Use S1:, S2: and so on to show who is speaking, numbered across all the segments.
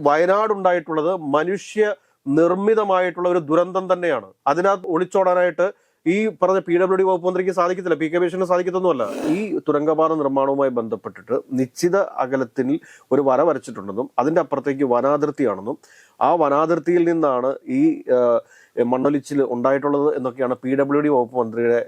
S1: വയനാട് ഉണ്ടായിട്ടുള്ളത് മനുഷ്യ നിർമ്മിതമായിട്ടുള്ള ഒരു ദുരന്തം തന്നെയാണ്. അതിനകത്ത് ഒളിച്ചോടാനായിട്ട് ഈ പറഞ്ഞ PWD വകുപ്പ് മന്ത്രിക്ക് സാധിക്കത്തില്ല, PK ബഷീറിന് സാധിക്കത്തൊന്നുമല്ല. ഈ തുരങ്കപാത നിർമ്മാണവുമായി ബന്ധപ്പെട്ടിട്ട് നിശ്ചിത അകലത്തിൽ ഒരു വര വരച്ചിട്ടുണ്ടെന്നും അതിന്റെ അപ്പുറത്തേക്ക് വനാതിർത്തിയാണെന്നും ആ വനാതിർത്തിയിൽ നിന്നാണ് ഈ മണ്ണൊലിച്ചിൽ ഉണ്ടായിട്ടുള്ളത് എന്നൊക്കെയാണ് PWD വകുപ്പ് മന്ത്രിയുടെ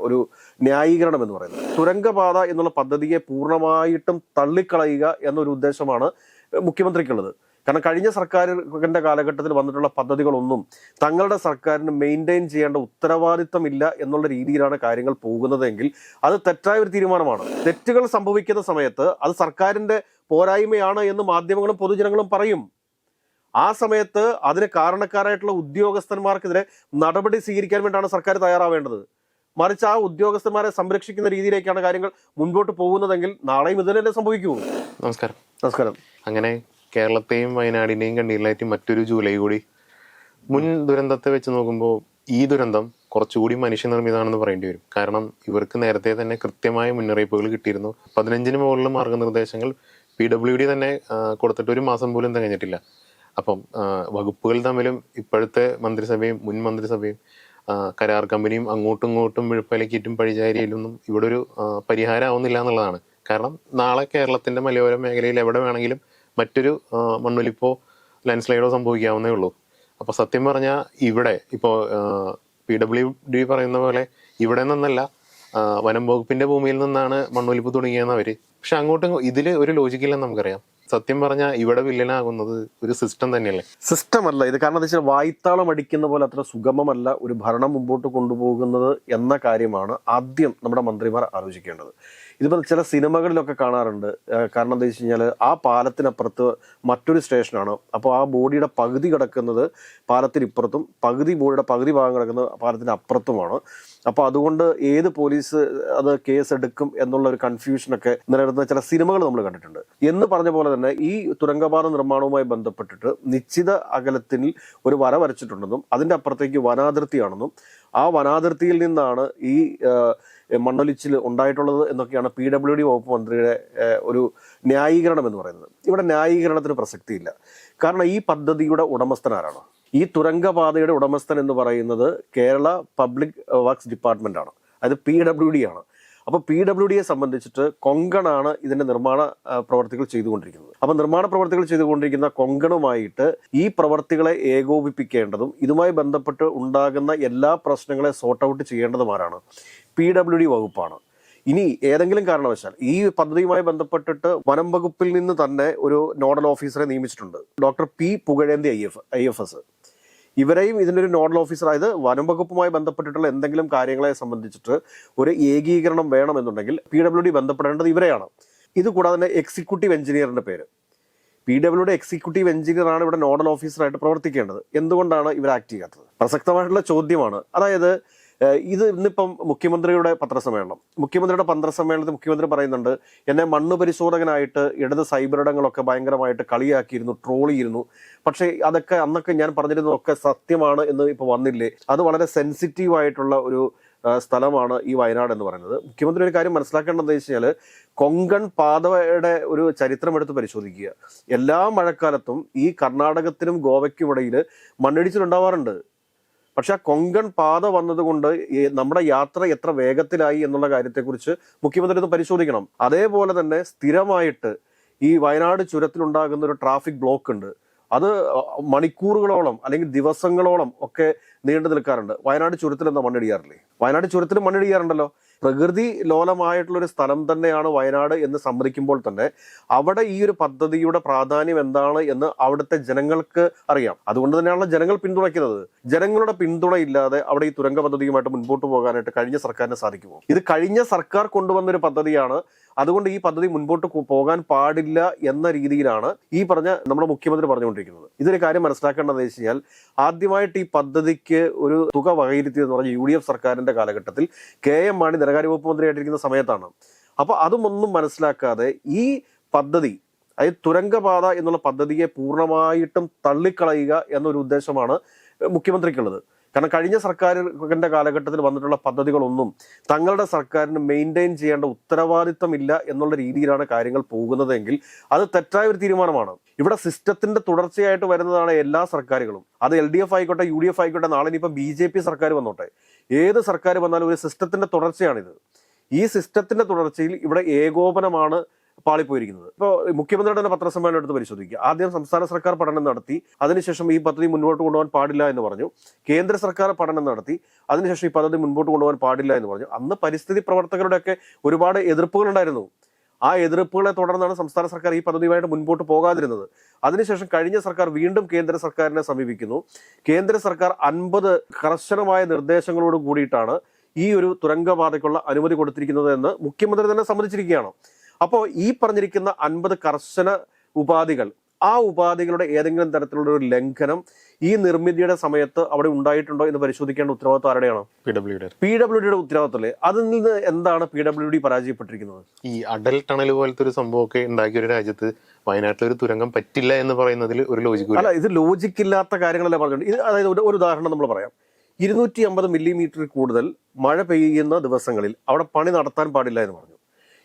S1: ഒരു ന്യായീകരണം എന്ന് പറയുന്നത്. തുരങ്കപാത എന്നുള്ള പദ്ധതിയെ പൂർണ്ണമായിട്ടും തള്ളിക്കളയുക എന്നൊരു ഉദ്ദേശമാണ് മുഖ്യമന്ത്രിക്കുള്ളത്. കാരണം കഴിഞ്ഞ സർക്കാരിന്റെ കാലഘട്ടത്തിൽ വന്നിട്ടുള്ള പദ്ധതികളൊന്നും തങ്ങളുടെ സർക്കാരിന് മെയിൻറ്റെയിൻ ചെയ്യേണ്ട ഉത്തരവാദിത്തമില്ല എന്നുള്ള രീതിയിലാണ് കാര്യങ്ങൾ പോകുന്നതെങ്കിൽ അത് തെറ്റായ ഒരു തീരുമാനമാണ്. തെറ്റുകൾ സംഭവിക്കുന്ന സമയത്ത് അത് സർക്കാരിന്റെ പോരായ്മയാണ് എന്ന് മാധ്യമങ്ങളും പൊതുജനങ്ങളും പറയും. ആ സമയത്ത് അതിന് കാരണക്കാരായിട്ടുള്ള ഉദ്യോഗസ്ഥന്മാർക്കെതിരെ നടപടി സ്വീകരിക്കാൻ വേണ്ടിയാണ് സർക്കാർ തയ്യാറാവേണ്ടത്. മറിച്ച് ആ ഉദ്യോഗസ്ഥന്മാരെ സംരക്ഷിക്കുന്ന രീതിയിലേക്കാണ് കാര്യങ്ങൾ മുൻപോട്ട് പോകുന്നതെങ്കിൽ നാളെയും ഇത് തന്നെ സംഭവിക്കൂ. നമസ്കാരം.
S2: അങ്ങനെ കേരളത്തെയും വയനാടിനെയും കണ്ണീരിലായിട്ട് മറ്റൊരു ജൂലൈ കൂടി. മുൻ ദുരന്തത്തെ വെച്ച് നോക്കുമ്പോൾ ഈ ദുരന്തം കുറച്ചുകൂടി മനുഷ്യനിർമ്മിതമാണെന്ന് പറയേണ്ടി വരും. കാരണം ഇവർക്ക് നേരത്തെ തന്നെ കൃത്യമായ മുന്നറിയിപ്പുകൾ കിട്ടിയിരുന്നു. 15 മുകളിൽ മാർഗനിർദ്ദേശങ്ങൾ PWD തന്നെ കൊടുത്തിട്ട് ഒരു മാസം പോലും തികഞ്ഞിട്ടില്ല. അപ്പം വകുപ്പുകൾ തമ്മിലും ഇപ്പോഴത്തെ മന്ത്രിസഭയും മുൻ മന്ത്രിസഭയും കരാർ കമ്പനിയും അങ്ങോട്ടും ഇങ്ങോട്ടും വിഴുപ്പലക്കിയിട്ടും പഴിചാരിയിലൊന്നും ഇവിടെ ഒരു പരിഹാരമാവുന്നില്ല എന്നുള്ളതാണ്. കാരണം നാളെ കേരളത്തിന്റെ മലയോര മേഖലയിൽ എവിടെ വേണമെങ്കിലും മറ്റൊരു മണ്ണൊലിപ്പോ ലാൻഡ്സ്ലൈഡോ സംഭവിക്കാവുന്നേ ഉള്ളൂ. അപ്പൊ സത്യം പറഞ്ഞാൽ ഇവിടെ ഇപ്പോൾ PWD പറയുന്ന പോലെ ഇവിടെ നിന്നല്ല വനം വകുപ്പിന്റെ ഭൂമിയിൽ നിന്നാണ് മണ്ണൊലിപ്പ് തുടങ്ങിയെന്നവര്. പക്ഷെ അങ്ങോട്ടും ഇതിൽ ഒരു ലോജിക്കില്ലെന്ന് നമുക്കറിയാം. സത്യം പറഞ്ഞാൽ ഇവിടെ വില്ലനാകുന്നത് ഒരു സിസ്റ്റം തന്നെയല്ലേ?
S1: സിസ്റ്റം അല്ല ഇത്. കാരണം എന്താ വെച്ചാൽ വായ്ത്താളം അടിക്കുന്ന പോലെ അത്ര സുഗമമല്ല ഒരു ഭരണം മുമ്പോട്ട് കൊണ്ടുപോകുന്നത് എന്ന കാര്യമാണ് ആദ്യം നമ്മുടെ മന്ത്രിമാർ ആലോചിക്കേണ്ടത്. ഇതിപ്പോൾ ചില സിനിമകളിലൊക്കെ കാണാറുണ്ട്. കാരണം എന്താ വെച്ച് കഴിഞ്ഞാൽ ആ പാലത്തിനപ്പുറത്ത് മറ്റൊരു സ്റ്റേഷനാണ്. അപ്പോൾ ആ ബോഡിയുടെ പകുതി കിടക്കുന്നത് പാലത്തിനിപ്പുറത്തും ബോഡിയുടെ പകുതി ഭാഗം കിടക്കുന്നത് പാലത്തിന് അപ്പുറത്തുമാണ്. അപ്പോൾ അതുകൊണ്ട് ഏത് പോലീസ് അത് കേസ് എടുക്കും എന്നുള്ള ഒരു കൺഫ്യൂഷനൊക്കെ നിലനിർത്തുന്ന ചില സിനിമകൾ നമ്മൾ കണ്ടിട്ടുണ്ട്. എന്ന് പറഞ്ഞ പോലെ തന്നെ ഈ തുരങ്കപാത നിർമ്മാണവുമായി ബന്ധപ്പെട്ടിട്ട് നിശ്ചിത അകലത്തിൽ ഒരു വര വരച്ചിട്ടുണ്ടെന്നും അതിന്റെ അപ്പുറത്തേക്ക് വനാതിർത്തിയാണെന്നും ആ വനാതിർത്തിയിൽ നിന്നാണ് ഈ മണ്ണൊലിച്ചിൽ ഉണ്ടായിട്ടുള്ളത് എന്നൊക്കെയാണ് PWD വകുപ്പ് മന്ത്രിയുടെ ഒരു ന്യായീകരണം എന്ന് പറയുന്നത്. ഇവിടെ ന്യായീകരണത്തിന് പ്രസക്തിയില്ല. കാരണം ഈ പദ്ധതിയുടെ ഉടമസ്ഥൻ ആരാണ്? ഈ തുരങ്കപാതയുടെ ഉടമസ്ഥൻ എന്ന് പറയുന്നത് കേരള പബ്ലിക് വർക്ക്സ് ഡിപ്പാർട്ട്മെന്റ് ആണ്, അത് PWD ആണ്. അപ്പോൾ PWDയെ സംബന്ധിച്ചിട്ട് കൊങ്കണാണ് ഇതിന്റെ നിർമ്മാണ പ്രവർത്തികൾ ചെയ്തുകൊണ്ടിരിക്കുന്നത്. അപ്പൊ നിർമ്മാണ പ്രവർത്തികൾ ചെയ്തുകൊണ്ടിരിക്കുന്ന കൊങ്കണുമായിട്ട് ഈ പ്രവർത്തികളെ ഏകോപിപ്പിക്കേണ്ടതും ഇതുമായി ബന്ധപ്പെട്ട് ഉണ്ടാകുന്ന എല്ലാ പ്രശ്നങ്ങളെ സോർട്ട് ഔട്ട് ചെയ്യേണ്ടതുമാരാണ് PWD വകുപ്പാണ്. ഇനി ഏതെങ്കിലും കാരണവശാൽ ഈ പദ്ധതിയുമായി ബന്ധപ്പെട്ടിട്ട് വനം വകുപ്പിൽ നിന്ന് തന്നെ ഒരു നോഡൽ ഓഫീസറെ നിയമിച്ചിട്ടുണ്ട്, ഡോക്ടർ P പുകഴേന്തി IFS. ഇവരെയും ഇതിൻ്റെ ഒരു നോഡൽ ഓഫീസർ, അതായത് വനം വകുപ്പുമായി ബന്ധപ്പെട്ടിട്ടുള്ള എന്തെങ്കിലും കാര്യങ്ങളെ സംബന്ധിച്ചിട്ട് ഒരു ഏകീകരണം വേണമെന്നുണ്ടെങ്കിൽ PWD ബന്ധപ്പെടേണ്ടത് ഇവരെയാണ്. ഇത് കൂടാതെ തന്നെ എക്സിക്യൂട്ടീവ് എഞ്ചിനീയറിന്റെ പേര്, PWD എക്സിക്യൂട്ടീവ് എഞ്ചിനീയർ ആണ് ഇവിടെ നോഡൽ ഓഫീസറായിട്ട് പ്രവർത്തിക്കേണ്ടത്. എന്തുകൊണ്ടാണ് ഇവർ ആക്ട് ചെയ്യാത്തത്? പ്രസക്തമായിട്ടുള്ള ചോദ്യമാണ്. അതായത് ഇത് ഇന്നിപ്പം മുഖ്യമന്ത്രിയുടെ പത്രസമ്മേളനത്തിൽ മുഖ്യമന്ത്രി പറയുന്നുണ്ട്, എന്നെ മണ്ണ് പരിശോധകനായിട്ട് ഇടത് സൈബറിടങ്ങളൊക്കെ ഭയങ്കരമായിട്ട് കളിയാക്കിയിരുന്നു, ട്രോൾ ചെയ്തിരുന്നു. പക്ഷേ അന്നൊക്കെ ഞാൻ പറഞ്ഞിരുന്നതൊക്കെ സത്യമാണ് എന്ന് ഇപ്പോൾ വന്നില്ലേ? അത് വളരെ സെൻസിറ്റീവ് ആയിട്ടുള്ള ഒരു സ്ഥലമാണ് ഈ വയനാട് എന്ന് പറയുന്നത്. മുഖ്യമന്ത്രി ഒരു കാര്യം മനസ്സിലാക്കേണ്ടതെന്ന് വെച്ച് കഴിഞ്ഞാൽ കൊങ്കൺ പാതയുടെ ഒരു ചരിത്രം എടുത്ത് പരിശോധിക്കുക. എല്ലാ മഴക്കാലത്തും ഈ കർണാടകത്തിനും ഗോവയ്ക്കും ഇടയിൽ മണ്ണിടിച്ചിലുണ്ടാവാറുണ്ട്. പക്ഷെ ആ കൊങ്കൺ പാത വന്നതുകൊണ്ട് നമ്മുടെ യാത്ര എത്ര വേഗത്തിലായി എന്നുള്ള കാര്യത്തെക്കുറിച്ച് മുഖ്യമന്ത്രി ഒന്ന് പരിശോധിക്കണം. അതേപോലെ തന്നെ സ്ഥിരമായിട്ട് ഈ വയനാട് ചുരത്തിലുണ്ടാകുന്ന ഒരു ട്രാഫിക് ബ്ലോക്ക് ഉണ്ട്. അത് മണിക്കൂറുകളോളം അല്ലെങ്കിൽ ദിവസങ്ങളോളം ഒക്കെ നീണ്ടു നിൽക്കാറുണ്ട്. വയനാട് ചുരത്തിൽ എന്താ മണ്ണിടിയാറില്ലേ? വയനാട് ചുരത്തിൽ മണ്ണിടിയാറുണ്ടല്ലോ. പ്രകൃതി ലോലമായിട്ടുള്ളൊരു സ്ഥലം തന്നെയാണ് വയനാട് എന്ന് സമ്മതിക്കുമ്പോൾ തന്നെ അവിടെ ഈ ഒരു പദ്ധതിയുടെ പ്രാധാന്യം എന്താണ് എന്ന് അവിടുത്തെ ജനങ്ങൾക്ക് അറിയാം. അതുകൊണ്ട് തന്നെയാണ് ജനങ്ങൾ പിന്തുണയ്ക്കുന്നത്. ജനങ്ങളുടെ പിന്തുണ ഇല്ലാതെ അവിടെ ഈ തുരങ്ക പദ്ധതിയുമായിട്ട് മുൻപോട്ട് പോകാനായിട്ട് കഴിഞ്ഞ സർക്കാരിന് സാധിക്കുമോ? ഇത് കഴിഞ്ഞ സർക്കാർ കൊണ്ടുവന്നൊരു പദ്ധതിയാണ്. അതുകൊണ്ട് ഈ പദ്ധതി മുൻപോട്ട് പോകാൻ പാടില്ല എന്ന രീതിയിലാണ് ഈ പറഞ്ഞ നമ്മുടെ മുഖ്യമന്ത്രി പറഞ്ഞുകൊണ്ടിരിക്കുന്നത്. ഇതൊരു കാര്യം മനസ്സിലാക്കേണ്ടതെന്ന് വെച്ച് കഴിഞ്ഞാൽ ആദ്യമായിട്ട് ഈ പദ്ധതിക്ക് ഒരു തുക വകയിരുത്തിയെന്ന് പറഞ്ഞ UDF സർക്കാരിന്റെ കാലഘട്ടത്തിൽ KM മാണി ധനകാര്യ വകുപ്പ് മന്ത്രിയായിട്ടിരിക്കുന്ന സമയത്താണ്. അപ്പൊ അതുമൊന്നും മനസ്സിലാക്കാതെ ഈ പദ്ധതി, അതായത് തുരങ്കപാത എന്നുള്ള പദ്ധതിയെ പൂർണ്ണമായിട്ടും തള്ളിക്കളയുക എന്നൊരു ഉദ്ദേശമാണ് മുഖ്യമന്ത്രിക്കുള്ളത്. കാരണം കഴിഞ്ഞ സർക്കാരിന്റെ കാലഘട്ടത്തിൽ വന്നിട്ടുള്ള പദ്ധതികളൊന്നും തങ്ങളുടെ സർക്കാരിന് മെയിൻറ്റെയിൻ ചെയ്യേണ്ട ഉത്തരവാദിത്തമില്ല എന്നുള്ള രീതിയിലാണ് കാര്യങ്ങൾ പോകുന്നതെങ്കിൽ അത് തെറ്റായ ഒരു തീരുമാനമാണ്. ഇവിടെ സിസ്റ്റത്തിന്റെ തുടർച്ചയായിട്ട് വരുന്നതാണ് എല്ലാ സർക്കാരുകളും. അത് LDF ആയിക്കോട്ടെ, UDF ആയിക്കോട്ടെ, നാളെ ഇനിയിപ്പോൾ BJP സർക്കാർ വന്നോട്ടെ, ഏത് സർക്കാർ വന്നാലും ഒരു സിസ്റ്റത്തിന്റെ തുടർച്ചയാണിത്. ഈ സിസ്റ്റത്തിന്റെ തുടർച്ചയിൽ ഇവിടെ ഏകോപനമാണ് പാളിപ്പോയിരിക്കുന്നത്. ഇപ്പോൾ മുഖ്യമന്ത്രിയുടെ തന്നെ പത്രസമ്മേളനം എടുത്ത് പരിശോധിക്കുക. ആദ്യം സംസ്ഥാന സർക്കാർ പഠനം നടത്തി, അതിനുശേഷം ഈ പദ്ധതി മുന്നോട്ട് കൊണ്ടുപോകാൻ പാടില്ല എന്ന് പറഞ്ഞു. കേന്ദ്ര സർക്കാർ പഠനം നടത്തി, അതിനുശേഷം ഈ പദ്ധതി മുൻപോട്ട് കൊണ്ടുപോകാൻ പാടില്ല എന്ന് പറഞ്ഞു. അന്ന് പരിസ്ഥിതി പ്രവർത്തകരുടെയൊക്കെ ഒരുപാട് എതിർപ്പുകൾ ഉണ്ടായിരുന്നു. ആ എതിർപ്പുകളെ തുടർന്നാണ് സംസ്ഥാന സർക്കാർ ഈ പദ്ധതിയുമായിട്ട് മുൻപോട്ട് പോകാതിരുന്നത്. അതിനുശേഷം കഴിഞ്ഞ സർക്കാർ വീണ്ടും കേന്ദ്ര സർക്കാരിനെ സമീപിക്കുന്നു. കേന്ദ്ര സർക്കാർ 50 കർശനമായ നിർദ്ദേശങ്ങളോട് കൂടിയിട്ടാണ് ഈ ഒരു തുരങ്കപാതയ്ക്കുള്ള അനുമതി കൊടുത്തിരിക്കുന്നത് എന്ന് മുഖ്യമന്ത്രി തന്നെ സമ്മതിച്ചിരിക്കുകയാണ്. അപ്പോൾ ഈ പറഞ്ഞിരിക്കുന്ന 50 കർശന ഉപാധികൾ, ആ ഉപാധികളുടെ ഏതെങ്കിലും തരത്തിലുള്ള ഒരു ലംഘനം ഈ നിർമ്മിതിയുടെ സമയത്ത് അവിടെ ഉണ്ടായിട്ടുണ്ടോ എന്ന് പരിശോധിക്കേണ്ട ഉത്തരവാദിത്വം ആരുടെയാണ്? PWDയുടെ ഉത്തരവാദിത്തമല്ലേ? അതിൽ നിന്ന് എന്താണ് PWD പരാജയപ്പെട്ടിരിക്കുന്നത്?
S2: ഈ അടൽ ടണൽ പോലത്തെ ഒരു സംഭവമൊക്കെ ഉണ്ടാക്കിയ ഒരു രാജ്യത്ത് വയനാട്ടിൽ ഒരു തുരങ്കം പറ്റില്ല എന്ന് പറയുന്നതിൽ ഒരു ലോജിക്ക്
S1: അല്ല. ഇത് ലോജിക്കില്ലാത്ത കാര്യങ്ങളല്ലേ പറഞ്ഞിട്ടുണ്ട്. ഇത് അതായത് ഒരു ഉദാഹരണം നമ്മൾ പറയാം. 250 മില്ലിമീറ്റർ കൂടുതൽ മഴ പെയ്യുന്ന ദിവസങ്ങളിൽ അവിടെ പണി നടത്താൻ പാടില്ല എന്ന് പറഞ്ഞു.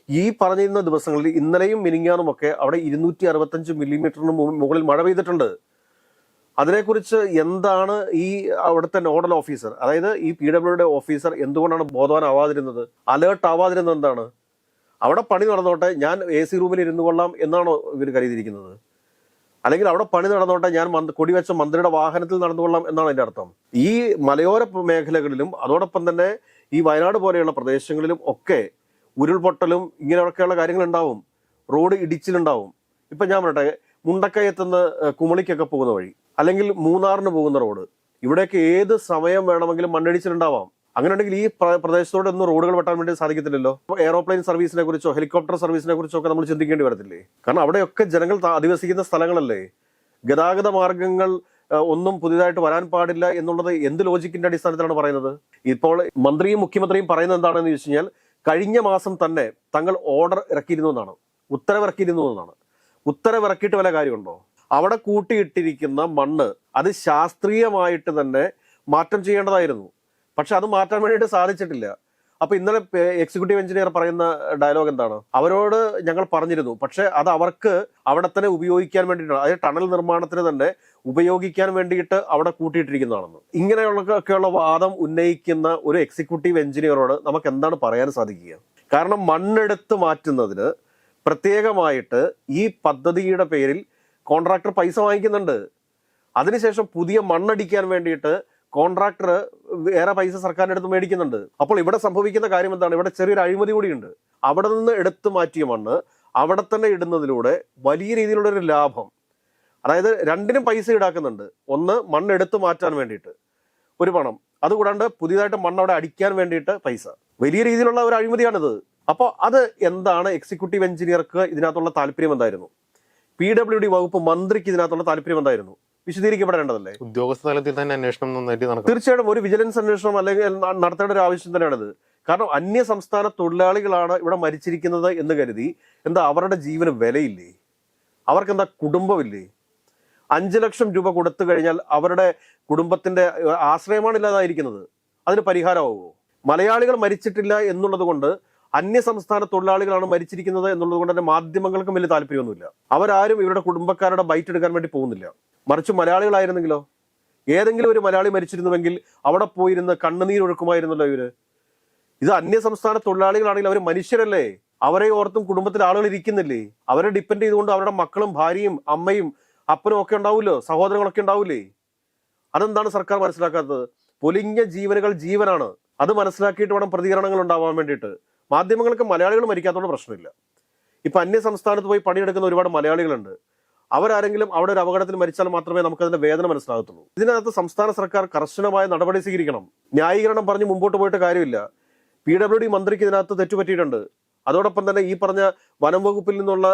S1: ഈ പറഞ്ഞിരുന്ന ദിവസങ്ങളിൽ ഇന്നലെയും മിനിങ്ങാനുമൊക്കെ അവിടെ 265 മില്ലിമീറ്ററിന് മുകളിൽ മഴ പെയ്തിട്ടുണ്ട്. അതിനെക്കുറിച്ച് എന്താണ് ഈ അവിടുത്തെ നോഡൽ ഓഫീസർ, അതായത് ഈ PWD ഓഫീസർ എന്തുകൊണ്ടാണ് ബോധവാനാവാതിരുന്നത്, അലേർട്ട് ആവാതിരുന്നത്? എന്താണ്? അവിടെ പണി നടന്നോട്ടെ, ഞാൻ AC റൂമിൽ ഇരുന്നു കൊള്ളാം എന്നാണോ ഇവർ കരുതിയിരിക്കുന്നത്? അല്ലെങ്കിൽ അവിടെ പണി നടന്നോട്ടെ, ഞാൻ കൊടിവെച്ച മന്ത്രിയുടെ വാഹനത്തിൽ നടന്നുകൊള്ളാം എന്നാണ് അതിന്റെ അർത്ഥം? ഈ മലയോര മേഖലകളിലും അതോടൊപ്പം തന്നെ ഈ വയനാട് പോലെയുള്ള പ്രദേശങ്ങളിലും ഒക്കെ ഉരുൾപൊട്ടലും ഇങ്ങനെയൊക്കെയുള്ള കാര്യങ്ങൾ ഉണ്ടാവും. റോഡ് ഇടിച്ചിലുണ്ടാവും. ഇപ്പൊ ഞാൻ പറയട്ടെ, മുണ്ടക്കയത്തുനിന്ന് കുമളിക്കൊക്കെ പോകുന്ന വഴി, അല്ലെങ്കിൽ മൂന്നാറിന് പോകുന്ന റോഡ്, ഇവിടെയൊക്കെ ഏത് സമയം വേണമെങ്കിലും മണ്ണിടിച്ചിലുണ്ടാവാം. അങ്ങനെ ഉണ്ടെങ്കിൽ ഈ പ്രദേശത്തോടെ ഒന്നും റോഡുകൾ വെട്ടാൻ വേണ്ടി സാധിക്കത്തില്ലല്ലോ. എയറോപ്ലെയിൻ സർവീസിനെ കുറിച്ചോ ഹെലികോപ്റ്റർ സർവീസിനെ കുറിച്ചോ ഒക്കെ നമ്മൾ ചിന്തിക്കേണ്ടി വരത്തില്ലേ? കാരണം അവിടെയൊക്കെ ജനങ്ങൾ അധിവസിക്കുന്ന സ്ഥലങ്ങളല്ലേ. ഗതാഗത മാർഗങ്ങൾ ഒന്നും പുതിയതായിട്ട് വരാൻ പാടില്ല എന്നുള്ളത് എന്ത് ലോജിക്കിന്റെ അടിസ്ഥാനത്തിലാണ് പറയുന്നത്? ഇപ്പോൾ മന്ത്രിയും മുഖ്യമന്ത്രിയും പറയുന്നത് എന്താണെന്ന് ചോദിച്ചു കഴിഞ്ഞാൽ, കഴിഞ്ഞ മാസം തന്നെ തങ്ങൾ ഓർഡർ ഇറക്കിയിരുന്നു എന്നാണ്, ഉത്തരവിറക്കിയിരുന്നു എന്നാണ്. ഉത്തരവിറക്കിയിട്ട് വല്ല കാര്യമുണ്ടോ? അവിടെ കൂട്ടിയിട്ടിരിക്കുന്ന മണ്ണ് അത് ശാസ്ത്രീയമായിട്ട് തന്നെ മാറ്റം ചെയ്യേണ്ടതായിരുന്നു. പക്ഷെ അത് മാറ്റാൻ വേണ്ടിയിട്ട് സാധിച്ചിട്ടില്ല. അപ്പൊ ഇന്നലെ എക്സിക്യൂട്ടീവ് എഞ്ചിനീയർ പറയുന്ന ഡയലോഗ് എന്താണ്? അവരോട് ഞങ്ങൾ പറഞ്ഞിരുന്നു, പക്ഷെ അത് അവർക്ക് അവിടെ തന്നെ ഉപയോഗിക്കാൻ വേണ്ടിയിട്ടാണ്, അതായത് ടണൽ നിർമ്മാണത്തിന് തന്നെ ഉപയോഗിക്കാൻ വേണ്ടിയിട്ട് അവിടെ കൂട്ടിയിട്ടിരിക്കുന്നതാണെന്ന്. ഇങ്ങനെയുള്ളൊക്കെയുള്ള വാദം ഉന്നയിക്കുന്ന ഒരു എക്സിക്യൂട്ടീവ് എഞ്ചിനീയറോട് നമുക്ക് എന്താണ് പറയാൻ സാധിക്കുക? കാരണം മണ്ണെടുത്ത് മാറ്റുന്നതിന് പ്രത്യേകമായിട്ട് ഈ പദ്ധതിയുടെ പേരിൽ കോൺട്രാക്ടർ പൈസ വാങ്ങിക്കുന്നുണ്ട്. അതിനുശേഷം പുതിയ മണ്ണടിക്കാൻ വേണ്ടിയിട്ട് കോൺട്രാക്ടർ വേറെ പൈസ സർക്കാരിന്റെ അടുത്ത് മേടിക്കുന്നുണ്ട്. അപ്പോൾ ഇവിടെ സംഭവിക്കുന്ന കാര്യം എന്താണ്? ഇവിടെ ചെറിയൊരു അഴിമതി കൂടിയുണ്ട്. അവിടെ നിന്ന് എടുത്തു മാറ്റിയ മണ്ണ് അവിടെ തന്നെ ഇടുന്നതിലൂടെ വലിയ രീതിയിലുള്ള ഒരു ലാഭം, അതായത് രണ്ടിനും പൈസ ഈടാക്കുന്നുണ്ട്. ഒന്ന് മണ്ണ് എടുത്തു മാറ്റാൻ വേണ്ടിയിട്ട് ഒരു പണം, അതുകൂടാണ്ട് പുതിയതായിട്ട് മണ്ണ് അവിടെ അടിക്കാൻ വേണ്ടിയിട്ട് പൈസ. വലിയ രീതിയിലുള്ള ഒരു അഴിമതിയാണിത്. അപ്പോൾ അത് എന്താണ്? എക്സിക്യൂട്ടീവ് എഞ്ചിനീയർക്ക് ഇതിനകത്തുള്ള താല്പര്യം എന്തായിരുന്നു? PWD വകുപ്പ് മന്ത്രിക്ക് ഇതിനകത്തുള്ള താല്പര്യം എന്തായിരുന്നു? വിശദീകരിക്കപ്പെടേണ്ടതല്ലേ?
S2: ഉദ്യോഗസ്ഥ തലത്തിൽ തന്നെ അന്വേഷണം നന്നായിട്ട് നടക്കും.
S1: തീർച്ചയായിട്ടും ഒരു വിജിലൻസ് അന്വേഷണം അല്ലെങ്കിൽ നടത്തേണ്ട ഒരു ആവശ്യം തന്നെയാണിത്. കാരണം അന്യ സംസ്ഥാന തൊഴിലാളികളാണ് ഇവിടെ മരിച്ചിരിക്കുന്നത് എന്ന് കരുതി എന്താ അവരുടെ ജീവന് വിലയില്ലേ? അവർക്ക് എന്താ കുടുംബമില്ലേ? 5 ലക്ഷം രൂപ കൊടുത്തു കഴിഞ്ഞാൽ അവരുടെ കുടുംബത്തിന്റെ ആശ്രയമാണ് ഇല്ലാതായിരിക്കുന്നത്. അതിന് പരിഹാരമാവുമോ? മലയാളികൾ മരിച്ചിട്ടില്ല എന്നുള്ളത് കൊണ്ട് അന്യ സംസ്ഥാന തൊഴിലാളികളാണ് മരിച്ചിരിക്കുന്നത് എന്നുള്ളത് കൊണ്ട് തന്നെ മാധ്യമങ്ങൾക്കും വലിയ താല്പര്യമൊന്നുമില്ല. അവരാരും ഇവരുടെ കുടുംബക്കാരുടെ ബൈറ്റ് എടുക്കാൻ വേണ്ടി പോകുന്നില്ല. മറിച്ച് മലയാളികളായിരുന്നെങ്കിലോ, ഏതെങ്കിലും ഒരു മലയാളി മരിച്ചിരുന്നുവെങ്കിൽ അവിടെ പോയിരുന്ന് കണ്ണുനീരൊഴുക്കുമായിരുന്നല്ലോ ഇവര്. ഇത് അന്യ സംസ്ഥാന തൊഴിലാളികളാണെങ്കിൽ അവർ മനുഷ്യരല്ലേ? അവരെ ഓർത്തും കുടുംബത്തിൽ ആളുകൾ ഇരിക്കുന്നില്ലേ? അവരെ ഡിപ്പെൻഡ് ചെയ്തുകൊണ്ട് അവരുടെ മക്കളും ഭാര്യയും അമ്മയും അപ്പനും ഒക്കെ ഉണ്ടാവില്ലോ, സഹോദരങ്ങളൊക്കെ ഉണ്ടാവില്ലേ? അതെന്താണ് സർക്കാർ മനസ്സിലാക്കാത്തത്? പൊലിഞ്ഞ ജീവനുകൾ ജീവനാണ്. അത് മനസ്സിലാക്കിയിട്ട് വേണം പ്രതികരണങ്ങൾ ഉണ്ടാവാൻ വേണ്ടിയിട്ട്. മാധ്യമങ്ങൾക്ക് മലയാളികൾ മരിക്കാത്തതുകൊണ്ട് പ്രശ്നമില്ല. ഇപ്പൊ അന്യ സംസ്ഥാനത്ത് പോയി പണിയെടുക്കുന്ന ഒരുപാട് മലയാളികളുണ്ട്. അവരാരെങ്കിലും അവിടെ ഒരു അപകടത്തിൽ മരിച്ചാൽ മാത്രമേ നമുക്ക് അതിന്റെ വേദന മനസ്സിലാകത്തുള്ളൂ. ഇതിനകത്ത് സംസ്ഥാന സർക്കാർ കർശനമായ നടപടി സ്വീകരിക്കണം. ന്യായീകരണം പറഞ്ഞ് മുമ്പോട്ട് പോയിട്ട് കാര്യമില്ല. PWD മന്ത്രിക്ക് ഇതിനകത്ത് തെറ്റുപറ്റിയിട്ടുണ്ട്. അതോടൊപ്പം തന്നെ ഈ പറഞ്ഞ വനം വകുപ്പിൽ നിന്നുള്ള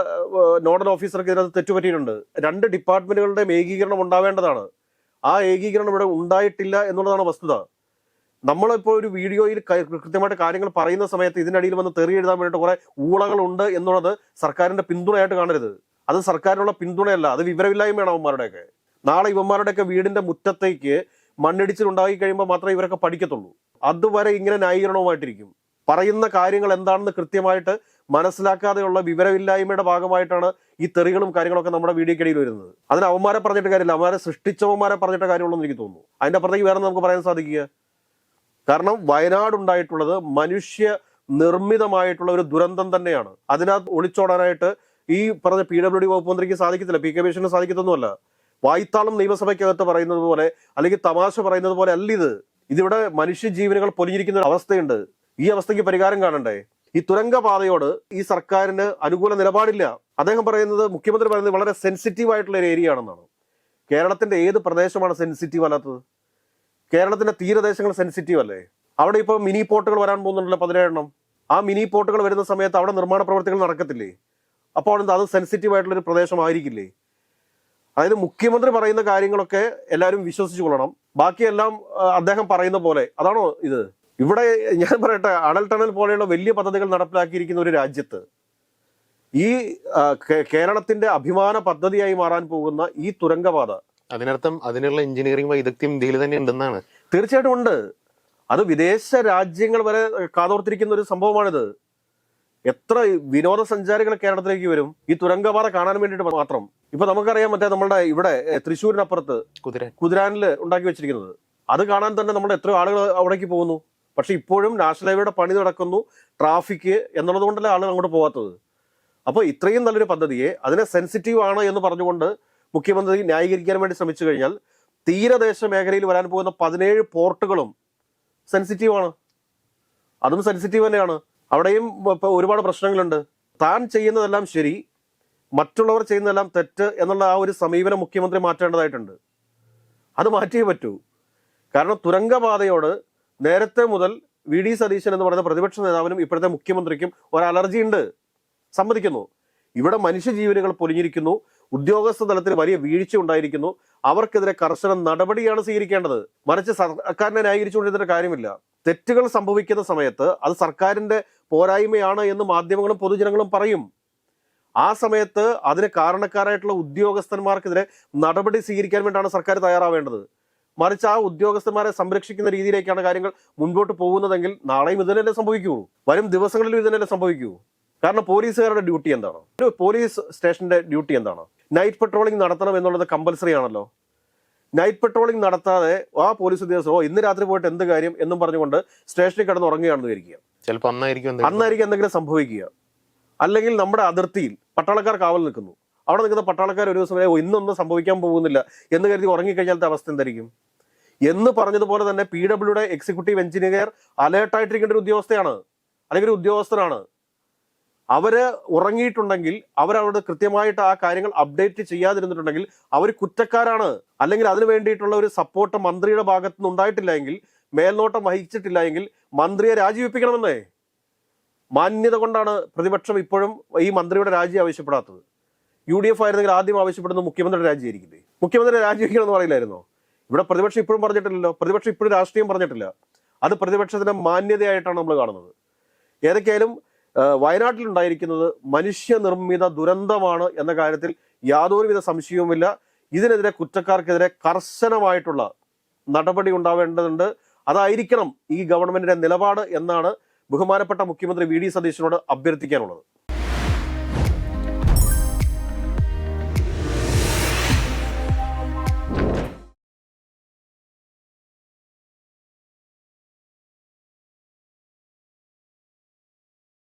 S1: നോഡൽ ഓഫീസർക്ക് ഇതിനകത്ത് തെറ്റുപറ്റിയിട്ടുണ്ട്. 2 ഡിപ്പാർട്ട്മെന്റുകളുടെയും ഏകീകരണം ഉണ്ടാവേണ്ടതാണ്. ആ ഏകീകരണം ഇവിടെ ഉണ്ടായിട്ടില്ല എന്നുള്ളതാണ് വസ്തുത. നമ്മളിപ്പോൾ ഒരു വീഡിയോയിൽ കൃത്യമായിട്ട് കാര്യങ്ങൾ പറയുന്ന സമയത്ത് ഇതിനടിയിൽ വന്ന് തെറി എഴുതാൻ വേണ്ടിയിട്ട് കുറെ ഊളകളുണ്ട് എന്നുള്ളത് സർക്കാരിന്റെ പിന്തുണയായിട്ട് കാണരുത്. അത് സർക്കാരിനുള്ള പിന്തുണയല്ല, അത് വിവരമില്ലായ്മയാണ് അവന്മാരുടെയൊക്കെ. നാളെ ഇവന്മാരുടെയൊക്കെ വീടിന്റെ മുറ്റത്തേക്ക് മണ്ണിടിച്ചിലുണ്ടായി കഴിയുമ്പോൾ മാത്രമേ ഇവരൊക്കെ പഠിക്കത്തുള്ളൂ. അതുവരെ ഇങ്ങനെ ന്യായീകരണവുമായിട്ടിരിക്കും. പറയുന്ന കാര്യങ്ങൾ എന്താണെന്ന് കൃത്യമായിട്ട് മനസ്സിലാക്കാതെയുള്ള വിവരമില്ലായ്മയുടെ ഭാഗമായിട്ടാണ് ഈ തെറികളും കാര്യങ്ങളൊക്കെ നമ്മുടെ വീഡിയോക്കിടയിൽ വരുന്നത്. അതിന് അവന്മാരെ പറഞ്ഞിട്ട് കാര്യമില്ല, അവന്മാരെ സൃഷ്ടിച്ചവന്മാരെ പറഞ്ഞിട്ട് കാര്യമുള്ളൂ എന്ന് എനിക്ക് തോന്നുന്നു. അതിന്റെ അപ്പുറത്തേക്ക് വേറെ നമുക്ക് പറയാൻ സാധിക്കുക. കാരണം വയനാട് ഉണ്ടായിട്ടുള്ളത് മനുഷ്യ നിർമ്മിതമായിട്ടുള്ള ഒരു ദുരന്തം തന്നെയാണ്. അതിനകത്ത് ഒളിച്ചോടാനായിട്ട് ഈ പറഞ്ഞ PWD വകുപ്പ് മന്ത്രിക്ക് സാധിക്കത്തില്ല, PK ബഷീറിന് സാധിക്കത്തൊന്നുമല്ല. വായ്ത്താളം നിയമസഭയ്ക്കകത്ത് പറയുന്നത് പോലെ അല്ലെങ്കിൽ തമാശ പറയുന്നത് പോലെ അല്ല ഇത്. ഇതിവിടെ മനുഷ്യജീവനുകൾ പൊലിഞ്ഞിരിക്കുന്ന ഒരു അവസ്ഥയുണ്ട്. ഈ അവസ്ഥയ്ക്ക് പരിഹാരം കാണണ്ടേ? ഈ തുരങ്കപാതയോട് ഈ സർക്കാരിന് അനുകൂല നിലപാടില്ല. അദ്ദേഹം പറയുന്നത്, മുഖ്യമന്ത്രി പറയുന്നത് വളരെ സെൻസിറ്റീവ് ആയിട്ടുള്ള ഒരു ഏരിയ ആണെന്നാണ്. കേരളത്തിന്റെ ഏത് പ്രദേശമാണ് സെൻസിറ്റീവ് അല്ലാത്തത്? കേരളത്തിന്റെ തീരദേശങ്ങൾ സെൻസിറ്റീവ് അല്ലേ? അവിടെ ഇപ്പോൾ മിനി പോർട്ടുകൾ വരാൻ പോകുന്നുണ്ടല്ലോ, 17 ആ മിനി പോർട്ടുകൾ വരുന്ന സമയത്ത് അവിടെ നിർമ്മാണ പ്രവർത്തികൾ നടക്കത്തില്ലേ? അപ്പോൾ അത് സെൻസിറ്റീവ് ആയിട്ടുള്ള ഒരു പ്രദേശമായിരിക്കില്ലേ? അതായത് മുഖ്യമന്ത്രി പറയുന്ന കാര്യങ്ങളൊക്കെ എല്ലാവരും വിശ്വസിച്ചു കൊള്ളണം, ബാക്കിയെല്ലാം അദ്ദേഹം പറയുന്ന പോലെ. അതാണോ ഇത്? ഇവിടെ ഞാൻ പറയട്ടെ, അടൽ ടണൽ പോലെയുള്ള വലിയ പദ്ധതികൾ നടപ്പിലാക്കിയിരിക്കുന്ന ഒരു രാജ്യത്ത് ഈ കേരളത്തിന്റെ അഭിമാന പദ്ധതിയായി മാറാൻ പോകുന്ന ഈ തുരങ്കപാത, അതിനർത്ഥം
S2: അതിനുള്ള എഞ്ചിനീയറിംഗ് വൈദഗ്ധ്യം ഇന്ത്യയിൽ തന്നെ ഉണ്ടെന്നാണ്.
S1: തീർച്ചയായിട്ടും ഉണ്ട്. അത് വിദേശ രാജ്യങ്ങൾ വരെ കാതോർത്തിരിക്കുന്ന ഒരു സംഭവമാണിത്. എത്ര വിനോദസഞ്ചാരികൾ കേരളത്തിലേക്ക് വരും ഈ തുരങ്കപാത കാണാൻ വേണ്ടിയിട്ട് മാത്രം. ഇപ്പൊ നമുക്കറിയാം, മറ്റേ നമ്മളുടെ ഇവിടെ തൃശ്ശൂരിനപ്പുറത്ത് കുതിരാനിൽ ഉണ്ടാക്കി വെച്ചിരിക്കുന്നത്, അത് കാണാൻ തന്നെ നമ്മുടെ എത്രയോ ആളുകൾ അവിടേക്ക് പോകുന്നു. പക്ഷെ ഇപ്പോഴും നാഷണൽ ഹൈവേയുടെ പണി നടക്കുന്നു, ട്രാഫിക് എന്നുള്ളത് കൊണ്ടല്ലേ ആളുകൾ അങ്ങോട്ട് പോകാത്തത്. അപ്പോൾ ഇത്രയും നല്ലൊരു പദ്ധതിയെ അതിനെ സെൻസിറ്റീവ് ആണ് എന്ന് പറഞ്ഞുകൊണ്ട് മുഖ്യമന്ത്രി ന്യായീകരിക്കാൻ വേണ്ടി ശ്രമിച്ചു കഴിഞ്ഞാൽ, തീരദേശ മേഖലയിൽ വരാൻ പോകുന്ന 17 പോർട്ടുകളും സെൻസിറ്റീവ് ആണ്. അതും സെൻസിറ്റീവ് തന്നെയാണ്. അവിടെയും ഇപ്പൊ ഒരുപാട് പ്രശ്നങ്ങളുണ്ട്. താൻ ചെയ്യുന്നതെല്ലാം ശരി, മറ്റുള്ളവർ ചെയ്യുന്നതെല്ലാം തെറ്റ് എന്നുള്ള ആ ഒരു സമീപനം മുഖ്യമന്ത്രി മാറ്റേണ്ടതായിട്ടുണ്ട്. അത് മാറ്റിയേ പറ്റൂ. കാരണം തുരങ്കപാതയോട് നേരത്തെ മുതൽ VD സതീശൻ എന്ന് പറയുന്ന പ്രതിപക്ഷ നേതാവിനും ഇപ്പോഴത്തെ മുഖ്യമന്ത്രിക്കും ഒരു അലർജി ഉണ്ട്, സമ്മതിക്കുന്നു. ഇവിടെ മനുഷ്യജീവനുകൾ പൊലിഞ്ഞിരിക്കുന്നു, ഉദ്യോഗസ്ഥ തലത്തിൽ വലിയ വീഴ്ച ഉണ്ടായിരിക്കുന്നു. അവർക്കെതിരെ കർശന നടപടിയാണ് സ്വീകരിക്കേണ്ടത്. മറിച്ച് സർക്കാരിനെ ന്യായീകരിച്ചുകൊണ്ടിരുന്ന കാര്യമില്ല. തെറ്റുകൾ സംഭവിക്കുന്ന സമയത്ത് അത് സർക്കാരിന്റെ പോരായ്മയാണ് എന്ന് മാധ്യമങ്ങളും പൊതുജനങ്ങളും പറയും. ആ സമയത്ത് അതിന് കാരണക്കാരായിട്ടുള്ള ഉദ്യോഗസ്ഥന്മാർക്കെതിരെ നടപടി സ്വീകരിക്കാൻ വേണ്ടിയാണ് സർക്കാർ തയ്യാറാവേണ്ടത്. മറിച്ച് ആ ഉദ്യോഗസ്ഥന്മാരെ സംരക്ഷിക്കുന്ന രീതിയിലേക്കാണ് കാര്യങ്ങൾ മുൻപോട്ട് പോകുന്നതെങ്കിൽ നാളെയും ഇത് തന്നെയല്ലേ സംഭവിക്കൂ, വരും ദിവസങ്ങളിലും ഇത് തന്നെയല്ലേ സംഭവിക്കൂ. കാരണം പോലീസുകാരുടെ ഡ്യൂട്ടി എന്താണ്? ഒരു പോലീസ് സ്റ്റേഷന്റെ ഡ്യൂട്ടി എന്താണ്? നൈറ്റ് പെട്രോളിംഗ് നടത്തണം എന്നുള്ളത് കമ്പൽസറി ആണല്ലോ. നൈറ്റ് പെട്രോളിംഗ് നടത്താതെ ആ പോലീസ് ഉദ്യോഗസ്ഥരോ ഇന്ന് രാത്രി പോയിട്ട് എന്ത് കാര്യം എന്നും പറഞ്ഞുകൊണ്ട് സ്റ്റേഷനിൽ കിടന്ന് ഉറങ്ങുകയാണെന്ന് വിചാരിക്കുക.
S2: ചിലപ്പോൾ അന്നായിരിക്കും
S1: എന്തെങ്കിലും സംഭവിക്കുക. അല്ലെങ്കിൽ നമ്മുടെ അതിർത്തിയിൽ പട്ടാളക്കാർ കാവൽ നിൽക്കുന്നു, അവിടെ നിൽക്കുന്ന പട്ടാളക്കാർ ഒരു ദിവസം ഇന്നൊന്നും സംഭവിക്കാൻ പോകുന്നില്ല എന്ന് കരുതി ഉറങ്ങിക്കഴിഞ്ഞാലത്തെ അവസ്ഥ എന്തായിരിക്കും എന്ന് പറഞ്ഞതുപോലെ തന്നെ PWD എക്സിക്യൂട്ടീവ് എഞ്ചിനീയർ അലേർട്ടായിട്ടിരിക്കേണ്ട ഒരു ഉദ്യോഗസ്ഥയാണ്, അല്ലെങ്കിൽ ഒരു ഉദ്യോഗസ്ഥനാണ്. അവര് ഉറങ്ങിയിട്ടുണ്ടെങ്കിൽ, അവരവിടെ കൃത്യമായിട്ട് ആ കാര്യങ്ങൾ അപ്ഡേറ്റ് ചെയ്യാതിരുന്നിട്ടുണ്ടെങ്കിൽ അവർ കുറ്റക്കാരാണ്. അല്ലെങ്കിൽ അതിനു വേണ്ടിയിട്ടുള്ള ഒരു സപ്പോർട്ട് മന്ത്രിയുടെ ഭാഗത്തു നിന്ന് ഉണ്ടായിട്ടില്ല എങ്കിൽ, മേൽനോട്ടം വഹിച്ചിട്ടില്ല എങ്കിൽ മന്ത്രിയെ രാജിവെപ്പിക്കണമെന്നേ. മാന്യത കൊണ്ടാണ് പ്രതിപക്ഷം ഇപ്പോഴും ഈ മന്ത്രിയുടെ രാജി ആവശ്യപ്പെടാത്തത്. UDF ആയിരുന്നെങ്കിൽ ആദ്യം ആവശ്യപ്പെടുന്നത് മുഖ്യമന്ത്രിയുടെ രാജിയായിരിക്കില്ലേ? മുഖ്യമന്ത്രി രാജിവെക്കണമെന്ന് പറയില്ലായിരുന്നോ? ഇവിടെ പ്രതിപക്ഷം ഇപ്പോഴും പറഞ്ഞിട്ടില്ലല്ലോ. പ്രതിപക്ഷം ഇപ്പോഴും രാഷ്ട്രീയം പറഞ്ഞിട്ടില്ല. അത് പ്രതിപക്ഷത്തിന്റെ മാന്യതയായിട്ടാണ് നമ്മൾ കാണുന്നത്. ഏതൊക്കെയായാലും വയനാട്ടിൽ ഉണ്ടായിരിക്കുന്നത് മനുഷ്യനിർമ്മിത ദുരന്തമാണ് എന്ന കാര്യത്തിൽ യാതൊരുവിധ സംശയവുമില്ല. ഇതിനെതിരെ കുറ്റക്കാർക്കെതിരെ കർശനമായിട്ടുള്ള നടപടി ഉണ്ടാവേണ്ടതുണ്ട്. അതായിരിക്കണം ഈ ഗവൺമെന്റിന്റെ നിലപാട് എന്നാണ് ബഹുമാനപ്പെട്ട മുഖ്യമന്ത്രി VD സതീശനോട് അഭ്യർത്ഥിക്കാനുള്ളത്.